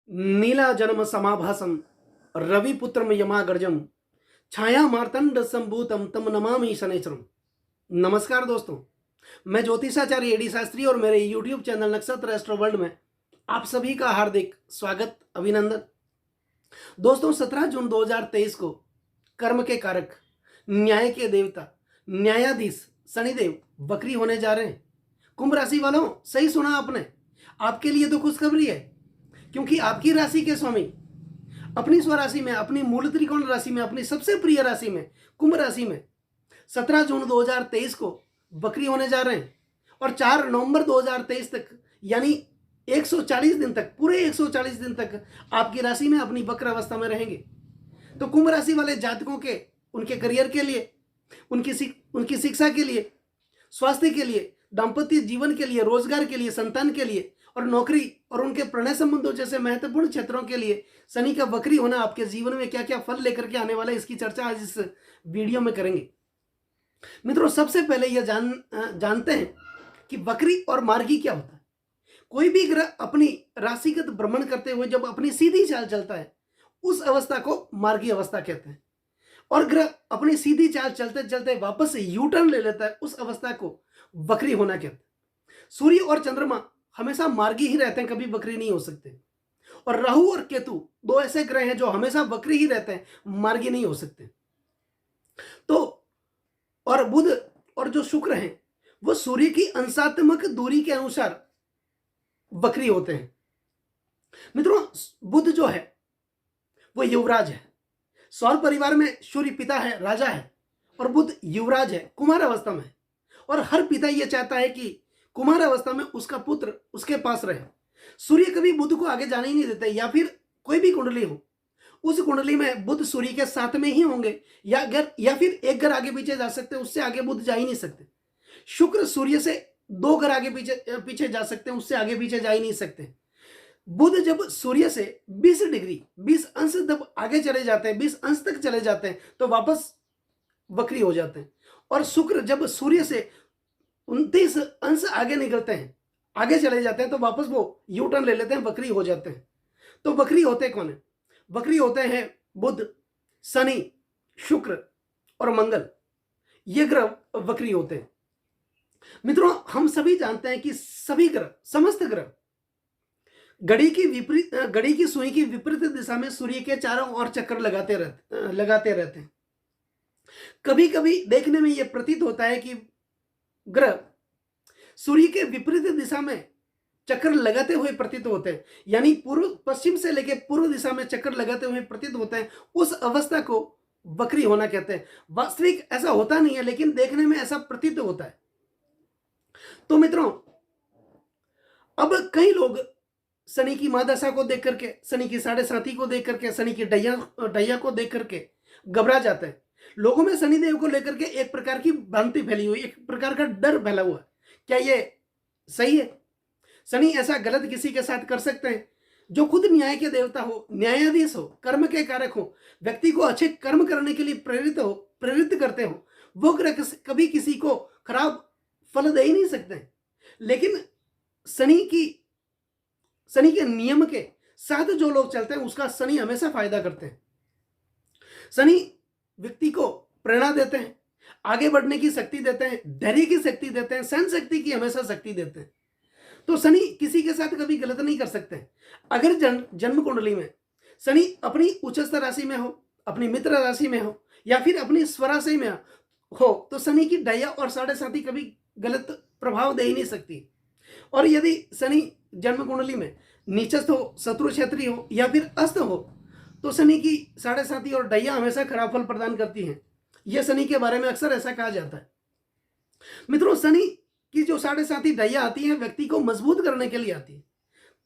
नीला जन्म समाभासम रविपुत्रम यमागर्जम छाया मार्तंड संभूतम तम नमामि शनैश्वरम। नमस्कार दोस्तों, मैं ज्योतिषाचार्य एडी शास्त्री और मेरे यूट्यूब चैनल नक्षत्र एस्ट्रो वर्ल्ड में आप सभी का हार्दिक स्वागत अभिनंदन। दोस्तों, 17 जून 2023 को कर्म के कारक, न्याय के देवता, न्यायाधीश शनिदेव वक्री होने जा रहे हैं। कुंभ राशि वालों, सही सुना आपने। आपके लिए तो खुशखबरी है, क्योंकि आपकी राशि के स्वामी अपनी स्वराशि में, अपनी मूल त्रिकोण राशि में, अपनी सबसे प्रिय राशि में, कुंभ राशि में 17 जून 2023 को वक्री होने जा रहे हैं और 4 नवंबर 2023 तक, यानी 140 दिन तक, पूरे 140 दिन तक आपकी राशि में अपनी वक्र अवस्था में रहेंगे। तो कुंभ राशि वाले जातकों के, उनके करियर के लिए, उनकी शिक्षा के लिए, स्वास्थ्य के लिए, दाम्पत्य जीवन के लिए, रोजगार के लिए, संतान के लिए और नौकरी और उनके प्रणय संबंधों जैसे महत्वपूर्ण क्षेत्रों के लिए शनि का वक्री होना आपके जीवन में क्या क्या फल लेकर के आने वाला है, इसकी चर्चा आज इस वीडियो में करेंगे। मित्रों, सबसे पहले यह जानते हैं कि वक्री और मार्गी क्या होता है। कोई भी ग्रह अपनी राशिगत भ्रमण करते हुए जब अपनी सीधी चाल चलता है, उस अवस्था को मार्गी अवस्था कहते हैं। और ग्रह अपनी सीधी चाल चलते चलते वापस यू टर्न ले लेता है, उस अवस्था को वक्री होना कहते हैं। सूर्य और चंद्रमा हमेशा मार्गी ही रहते हैं, कभी वक्री नहीं हो सकते। और राहु और केतु दो ऐसे ग्रह हैं जो हमेशा वक्री ही रहते हैं, मार्गी नहीं हो सकते। तो और बुध और जो शुक्र हैं, वो सूर्य की अंशात्मक दूरी के अनुसार वक्री होते हैं। मित्रों, बुध जो है वो युवराज है। सौर परिवार में सूर्य पिता है, राजा है, और बुध युवराज है, कुमार अवस्था में। और हर पिता यह चाहता है कि कुमार अवस्था में उसका पुत्र उसके पास रहे। सूर्य कभी बुध को आगे जाने ही नहीं देते, या फिर कोई भी कुंडली हो, उस कुंडली में बुध सूर्य के साथ में ही होंगे, या फिर एक घर आगे पीछे जा सकते हैं, उससे आगे बुध जा ही नहीं सकते। शुक्र सूर्य से 2 घर आगे पीछे जा सकते हैं, उससे आगे पीछे जा ही नहीं सकते। बुध जब सूर्य से 20 डिग्री 20 अंश जब आगे चले जाते हैं, 20 अंश तक चले जाते हैं, तो वापस वक्री हो जाते हैं। और शुक्र जब सूर्य से 29 अंश आगे निकलते हैं, आगे चले जाते हैं, तो वापस वो यू टर्न ले लेते हैं, वक्री हो जाते हैं। तो वक्री होते कौन है? वक्री होते हैं बुध, शनि, शुक्र और मंगल। ये ग्रह वक्री होते हैं। मित्रों, हम सभी जानते हैं कि सभी ग्रह, समस्त ग्रह घड़ी की सुई की विपरीत दिशा में सूर्य के चारों ओर चक्कर लगाते रहते हैं। कभी कभी देखने में यह प्रतीत होता है कि ग्रह सूर्य के विपरीत दिशा में चक्कर लगाते हुए प्रतीत होते हैं, यानी पूर्व पश्चिम से लेकर पूर्व दिशा में चक्कर लगाते हुए प्रतीत होते हैं। उस अवस्था को वक्री होना कहते हैं। वास्तविक ऐसा होता नहीं है, लेकिन देखने में ऐसा प्रतीत होता है। तो मित्रों, अब कई लोग शनि की महादशा को देख करके, शनि की 7.5 को देख करके, शनि की डैया को देख करके घबरा जाते हैं। लोगों में शनिदेव को लेकर के एक प्रकार की भ्रांति फैली हुई, एक प्रकार का डर फैला हुआ है। क्या ये सही है? शनि ऐसा गलत किसी के साथ कर सकते हैं? जो खुद न्याय के देवता हो, न्यायाधीश हो, कर्म के कारक हो, व्यक्ति को अच्छे कर्म करने के लिए प्रेरित करते हो, वो ग्रह कभी किसी को खराब फल दे ही नहीं सकते। लेकिन शनि के नियम के साथ जो लोग चलते हैं, उसका शनि हमेशा फायदा करते हैं। शनि व्यक्ति को प्रेरणा देते हैं, आगे बढ़ने की शक्ति देते हैं, धैर्य की शक्ति देते हैं, सहन शक्ति की हमेशा शक्ति देते हैं। तो शनि किसी के साथ कभी गलत नहीं कर सकते। अगर जन्म कुंडली में शनि अपनी उच्चस्थ राशि में हो, अपनी मित्र राशि में हो, या फिर अपनी स्वराशि में हो, तो शनि की डैया और 7.5 कभी गलत प्रभाव दे ही नहीं सकती। और यदि शनि जन्म कुंडली में नीचस्थ हो, शत्रु क्षेत्री हो, या फिर अस्त हो, तो शनि की 7.5 और डैया हमेशा खराब फल प्रदान करती हैं। यह शनि के बारे में अक्सर ऐसा कहा जाता है। मित्रों, शनि की जो 7.5 डैया आती है, व्यक्ति को मजबूत करने के लिए आती है,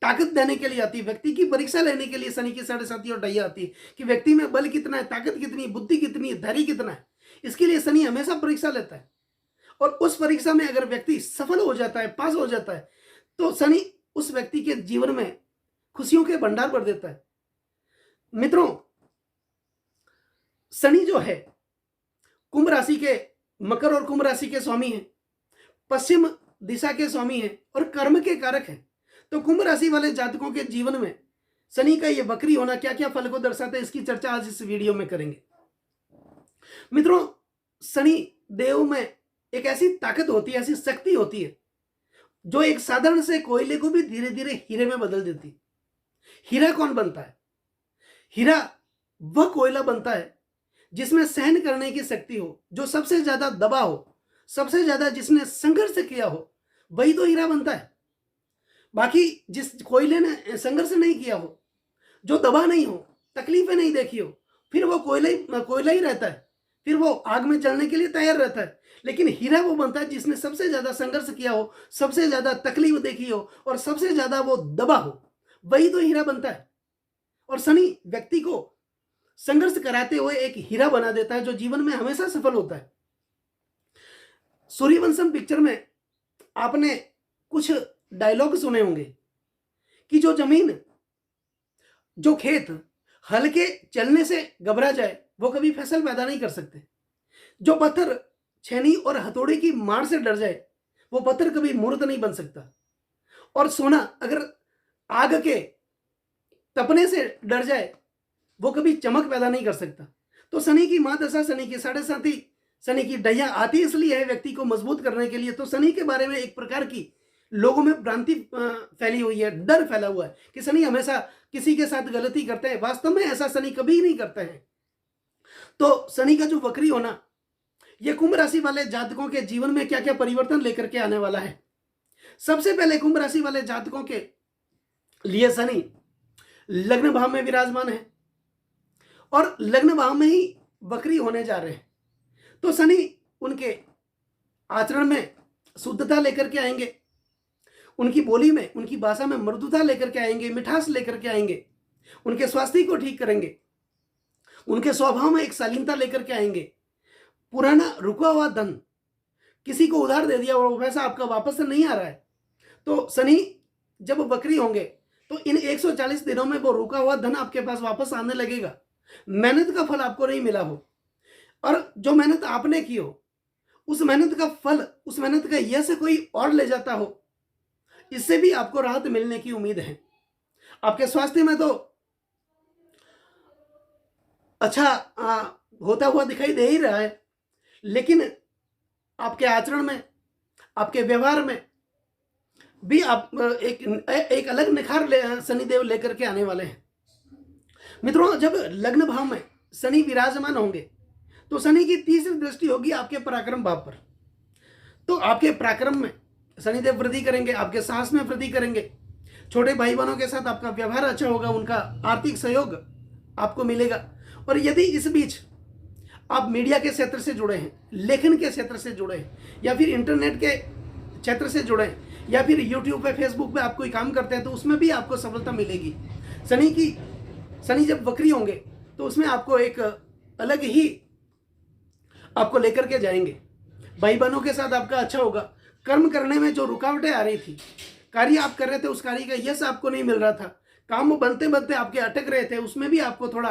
ताकत देने के लिए आती है। व्यक्ति की परीक्षा लेने के लिए शनि की 7.5 और डैया आती है कि व्यक्ति में बल कितना है, ताकत कितनी है, बुद्धि कितनी है, धैर्य कितना है। इसके लिए शनि हमेशा परीक्षा लेता है। और उस परीक्षा में अगर व्यक्ति सफल हो जाता है, पास हो जाता है, तो शनि उस व्यक्ति के जीवन में खुशियों के भंडार भर देता है। मित्रों, शनि जो है कुंभ राशि के, मकर और कुंभ राशि के स्वामी हैं, पश्चिम दिशा के स्वामी हैं और कर्म के कारक हैं। तो कुंभ राशि वाले जातकों के जीवन में शनि का ये वक्री होना क्या क्या फल को दर्शाता है, इसकी चर्चा आज इस वीडियो में करेंगे। मित्रों, शनि देव में एक ऐसी ताकत होती है, ऐसी शक्ति होती है जो एक साधारण से कोयले को भी धीरे धीरे हीरे में बदल देती है। हीरा कौन बनता है? हीरा वह कोयला बनता है जिसमें सहन करने की शक्ति हो, जो सबसे ज्यादा दबा हो, सबसे ज्यादा जिसने संघर्ष किया हो, वही तो हीरा बनता है। बाकी जिस कोयले ने संघर्ष नहीं किया हो, जो दबा नहीं हो, तकलीफें नहीं देखी हो, फिर वो कोयला ही रहता है, फिर वो आग में जलने के लिए तैयार रहता है। लेकिन हीरा वो बनता है जिसने सबसे ज्यादा संघर्ष किया हो, सबसे ज्यादा तकलीफ देखी हो और सबसे ज्यादा वो दबा हो, वही तो हीरा बनता है। और शनि व्यक्ति को संघर्ष कराते हुए एक हीरा बना देता है जो जीवन में हमेशा सफल होता है। सूर्यवंशम पिक्चर में आपने कुछ डायलॉग सुने होंगे कि जो जमीन, जो खेत हल के चलने से घबरा जाए वो कभी फसल पैदा नहीं कर सकते। जो पत्थर छेनी और हथौड़े की मार से डर जाए वो पत्थर कभी मूर्त नहीं बन सकता। और सोना अगर आग के तपने से डर जाए वो कभी चमक पैदा नहीं कर सकता। तो शनि की महादशा, शनि की साढ़े साथी, शनि की डैया आती इसलिए है व्यक्ति को मजबूत करने के लिए। तो शनि के बारे में एक प्रकार की लोगों में भ्रांति फैली हुई है, डर फैला हुआ है कि शनि हमेशा किसी के साथ गलती करते हैं। वास्तव में ऐसा शनि कभी नहीं करते हैं। तो शनि का जो वक्री होना, ये कुंभ राशि वाले जातकों के जीवन में क्या क्या परिवर्तन लेकर के आने वाला है। सबसे पहले कुंभ राशि वाले जातकों के लिए शनि लग्न भाव में विराजमान है और लग्न भाव में ही वक्री होने जा रहे हैं। तो शनि उनके आचरण में शुद्धता लेकर के आएंगे, उनकी बोली में, उनकी भाषा में मृदुता लेकर के आएंगे, मिठास लेकर के आएंगे, उनके स्वास्थ्य को ठीक करेंगे, उनके स्वभाव में एक शालीनता लेकर के आएंगे। पुराना रुका हुआ धन, किसी को उधार दे दिया और पैसा आपका वापस से नहीं आ रहा है, तो शनि जब वक्री होंगे तो इन 140 दिनों में वो रुका हुआ धन आपके पास वापस आने लगेगा। मेहनत का फल आपको नहीं मिला हो और जो मेहनत आपने की हो उस मेहनत का फल, उस मेहनत का यश कोई और ले जाता हो, इससे भी आपको राहत मिलने की उम्मीद है। आपके स्वास्थ्य में तो अच्छा होता हुआ दिखाई दे ही रहा है, लेकिन आपके आचरण में, आपके व्यवहार में भी आप एक अलग निखार शनिदेव लेकर के आने वाले हैं। मित्रों, जब लग्न भाव में शनि विराजमान होंगे तो शनि की तीसरी दृष्टि होगी आपके पराक्रम भाव पर। तो आपके पराक्रम में शनिदेव वृद्धि करेंगे, आपके साहस में वृद्धि करेंगे, छोटे भाई बहनों के साथ आपका व्यवहार अच्छा होगा, उनका आर्थिक सहयोग आपको मिलेगा। और यदि इस बीच आप मीडिया के क्षेत्र से जुड़े हैं, लेखन के क्षेत्र से जुड़े हैं, या फिर इंटरनेट के क्षेत्र से जुड़े हैं, या फिर यूट्यूब पे, फेसबुक पे आप कोई काम करते हैं, तो उसमें भी आपको सफलता मिलेगी। शनि जब वक्री होंगे तो उसमें आपको एक अलग ही आपको लेकर के जाएंगे। भाई बहनों के साथ आपका अच्छा होगा। कर्म करने में जो रुकावटें आ रही थी, कार्य आप कर रहे थे, उस कार्य का यश आपको नहीं मिल रहा था, काम बनते बनते आपके अटक रहे थे, उसमें भी आपको थोड़ा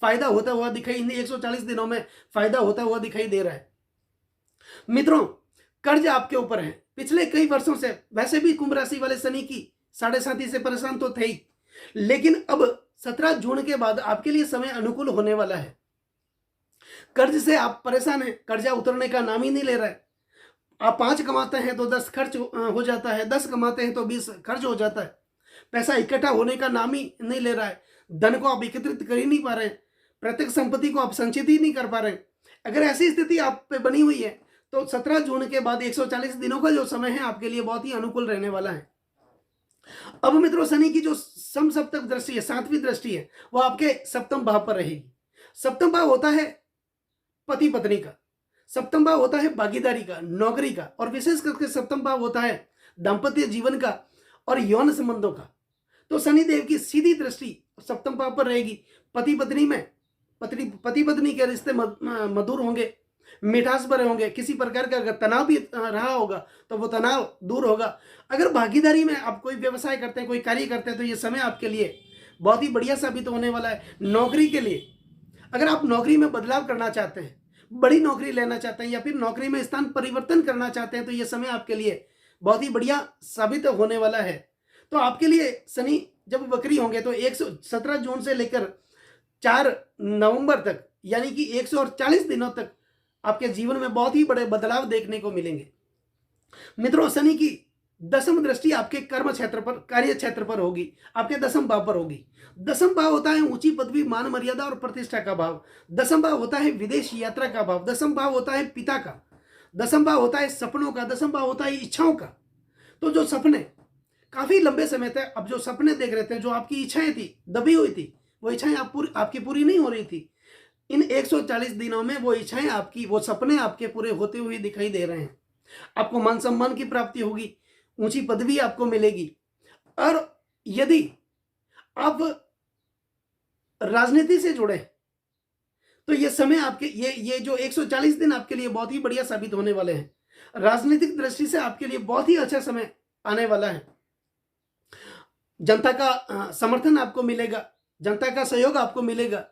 फायदा होता हुआ दिखाई, इन 140 दिनों में फायदा होता हुआ दिखाई दे रहा है। मित्रों, कर्ज आपके ऊपर है पिछले कई वर्षों से। वैसे भी कुंभ राशि वाले शनि की साढ़े साथी से परेशान तो थे ही, लेकिन अब 17 जून के बाद आपके लिए समय अनुकूल होने वाला है। कर्ज से आप परेशान हैं, कर्जा उतरने का नाम ही नहीं ले रहा है। आप 5 कमाते हैं तो 10 खर्च हो जाता है, 10 कमाते हैं तो 20 खर्च हो जाता है। पैसा इकट्ठा होने का नाम ही नहीं ले रहा है। धन को आप एकत्रित कर ही नहीं पा रहे हैं, प्रत्येक संपत्ति को आप संचित ही नहीं कर पा रहे हैं। अगर ऐसी स्थिति आप पे बनी हुई है तो 17 जून के बाद 140 दिनों का जो समय है आपके लिए बहुत ही अनुकूल रहने वाला है। अब मित्रों, शनि की जो समसप्तक दृष्टि है, 7वीं दृष्टि है, वो आपके सप्तम भाव पर रहेगी। सप्तम भाव होता है पति पत्नी का, सप्तम भाव होता है भागीदारी का, नौकरी का, और विशेष करके सप्तम भाव होता है दाम्पत्य जीवन का और यौन संबंधों का। तो शनिदेव की सीधी दृष्टि सप्तम भाव पर रहेगी। पति पत्नी के रिश्ते मधुर होंगे, मिठास भरे होंगे। किसी प्रकार का अगर तनाव भी रहा होगा तो वो तनाव दूर होगा। अगर भागीदारी में आप कोई व्यवसाय करते हैं, कोई कार्य करते हैं, तो ये समय आपके लिए बहुत ही बढ़िया साबित होने वाला है। नौकरी के लिए, अगर आप नौकरी में बदलाव करना चाहते हैं, बड़ी नौकरी लेना चाहते हैं, या फिर नौकरी में स्थान परिवर्तन करना चाहते हैं, तो ये समय आपके लिए बहुत ही बढ़िया साबित होने वाला है। तो आपके लिए शनि जब वक्री होंगे तो 117 जून से लेकर 4 नवंबर तक, यानी कि 140 दिनों तक आपके जीवन में बहुत ही बड़े बदलाव देखने को मिलेंगे। मित्रों, शनि की दसम दृष्टि आपके कर्म क्षेत्र पर, कार्य क्षेत्र पर होगी, आपके दसम भाव पर होगी। दसम भाव होता है ऊंची पदवी, मान मर्यादा और प्रतिष्ठा का भाव। दसम भाव होता है विदेश यात्रा का भाव। दसम भाव होता है पिता का। दसम भाव होता है सपनों का। दसम भाव होता है इच्छाओं का। तो जो सपने काफी लंबे समय तक अब जो सपने देख रहे थे, जो आपकी इच्छाएं थी, दबी हुई थी, वो इच्छाएं आपकी पूरी नहीं हो रही थी, इन 140 दिनों में वो इच्छाएं आपकी, वो सपने आपके पूरे होते हुए दिखाई दे रहे हैं। आपको मान सम्मान की प्राप्ति होगी, ऊंची पदवी आपको मिलेगी। और यदि आप राजनीति से जुड़े तो ये समय आपके ये जो 140 दिन आपके लिए बहुत ही बढ़िया साबित होने वाले हैं। राजनीतिक दृष्टि से आपके लिए बहुत ही अच्छा समय आने वाला है। जनता का समर्थन आपको मिलेगा, जनता का सहयोग आपको मिलेगा,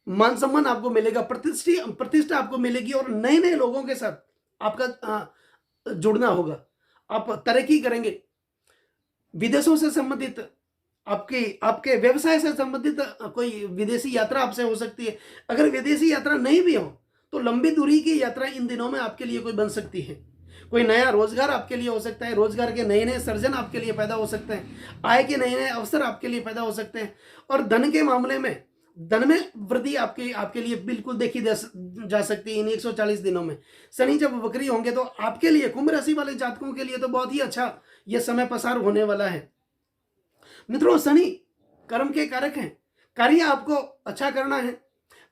मान सम्मान आपको मिलेगा, प्रतिष्ठा आपको मिलेगी और नए नए लोगों के साथ आपका जुड़ना होगा। आप तरक्की करेंगे। विदेशों से संबंधित आपके व्यवसाय से संबंधित कोई विदेशी यात्रा आपसे हो सकती है। अगर विदेशी यात्रा नहीं भी हो तो लंबी दूरी की यात्रा इन दिनों में आपके लिए कोई बन सकती है। कोई नया रोजगार आपके लिए हो सकता है। रोजगार के नए नए सर्जन आपके लिए पैदा हो सकते हैं। आय के नए नए अवसर आपके लिए पैदा हो सकते हैं। और धन के मामले में, धन में वृद्धि आपके लिए बिल्कुल देखी जा सकती है इन 140 दिनों में। शनि जब वक्री होंगे तो आपके लिए, कुंभ राशि वाले जातकों के लिए तो बहुत ही अच्छा यह समय पसार होने वाला है। मित्रों, शनि कर्म के कारक हैं। कार्य आपको अच्छा करना है,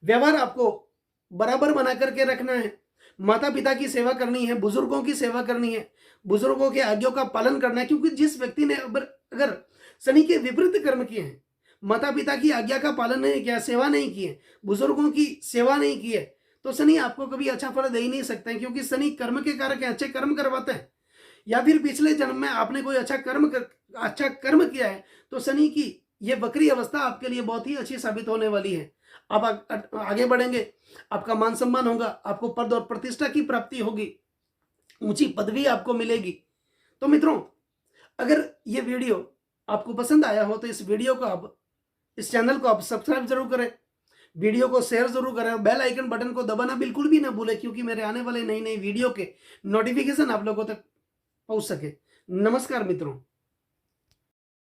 व्यवहार आपको बराबर बना करके रखना है, माता पिता की सेवा करनी है, बुजुर्गों की सेवा करनी है, बुजुर्गों के आज्ञा का पालन करना है। क्योंकि जिस व्यक्ति ने अगर शनि के विपरीत कर्म किए हैं, माता पिता की आज्ञा का पालन नहीं किया, सेवा नहीं की है, बुजुर्गों की सेवा नहीं की है, तो शनि आपको कभी अच्छा फल दे ही नहीं सकते हैं। क्योंकि शनि कर्म के कारक हैं, अच्छे कर्म करवाते हैं। या फिर पिछले जन्म में आपने कोई अच्छा कर्म किया है तो शनि की ये वक्री अवस्था आपके लिए बहुत ही अच्छी साबित होने वाली है। आप आगे बढ़ेंगे, आपका मान सम्मान होगा, आपको पद और प्रतिष्ठा की प्राप्ति होगी, ऊंची पदवी आपको मिलेगी। तो मित्रों, अगर ये वीडियो आपको पसंद आया हो तो इस चैनल को आप सब्सक्राइब जरूर करें, वीडियो को शेयर जरूर करें और बेल आइकन बटन को दबाना बिल्कुल भी ना भूलें, क्योंकि मेरे आने वाले नई नई वीडियो के नोटिफिकेशन आप लोगों तक पहुंच सके। नमस्कार मित्रों।